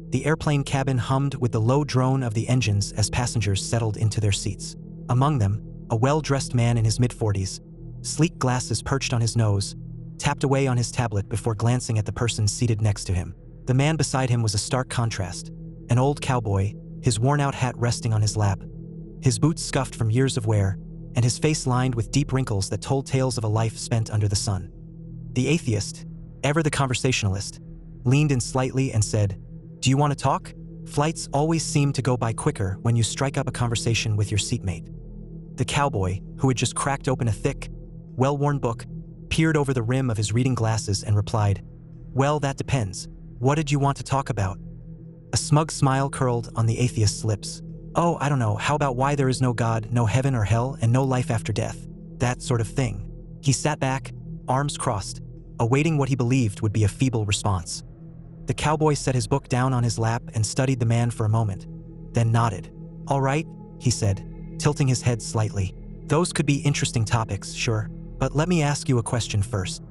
The airplane cabin hummed with the low drone of the engines as passengers settled into their seats. Among them, a well-dressed man in his mid-40s, sleek glasses perched on his nose, tapped away on his tablet before glancing at the person seated next to him. The man beside him was a stark contrast, an old cowboy, his worn-out hat resting on his lap, his boots scuffed from years of wear, and his face lined with deep wrinkles that told tales of a life spent under the sun. The atheist, ever the conversationalist, leaned in slightly and said, "Do you want to talk? Flights always seem to go by quicker when you strike up a conversation with your seatmate." The cowboy, who had just cracked open a thick, well-worn book, peered over the rim of his reading glasses and replied, "Well, that depends. What did you want to talk about?" A smug smile curled on the atheist's lips. "Oh, I don't know, how about why there is no God, no heaven or hell, and no life after death? That sort of thing." He sat back, arms crossed, awaiting what he believed would be a feeble response. The cowboy set his book down on his lap and studied the man for a moment, then nodded. "All right," he said, tilting his head slightly. "Those could be interesting topics, sure, but let me ask you a question first."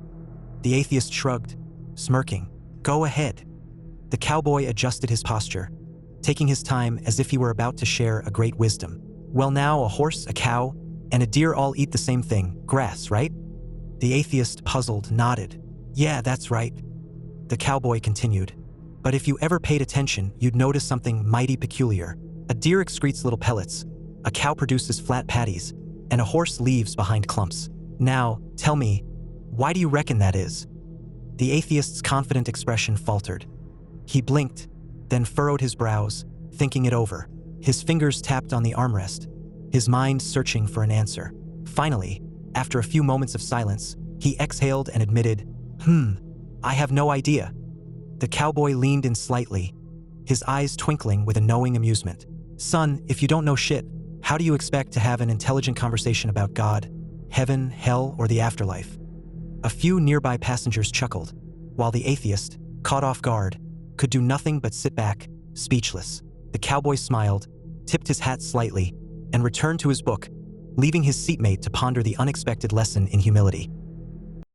The atheist shrugged, smirking. "Go ahead." The cowboy adjusted his posture, taking his time as if he were about to share a great wisdom. "Well, now a horse, a cow, and a deer all eat the same thing, grass, right?" The atheist, puzzled, nodded. "Yeah, that's right." The cowboy continued. "But if you ever paid attention, you'd notice something mighty peculiar. A deer excretes little pellets, a cow produces flat patties, and a horse leaves behind clumps. Now, tell me, why do you reckon that is?" The atheist's confident expression faltered. He blinked, then furrowed his brows, thinking it over. His fingers tapped on the armrest, his mind searching for an answer. Finally, after a few moments of silence, he exhaled and admitted, I have no idea." The cowboy leaned in slightly, his eyes twinkling with a knowing amusement. "Son, if you don't know shit, how do you expect to have an intelligent conversation about God, heaven, hell, or the afterlife?" A few nearby passengers chuckled, while the atheist, caught off guard, could do nothing but sit back, speechless. The cowboy smiled, tipped his hat slightly, and returned to his book, leaving his seatmate to ponder the unexpected lesson in humility.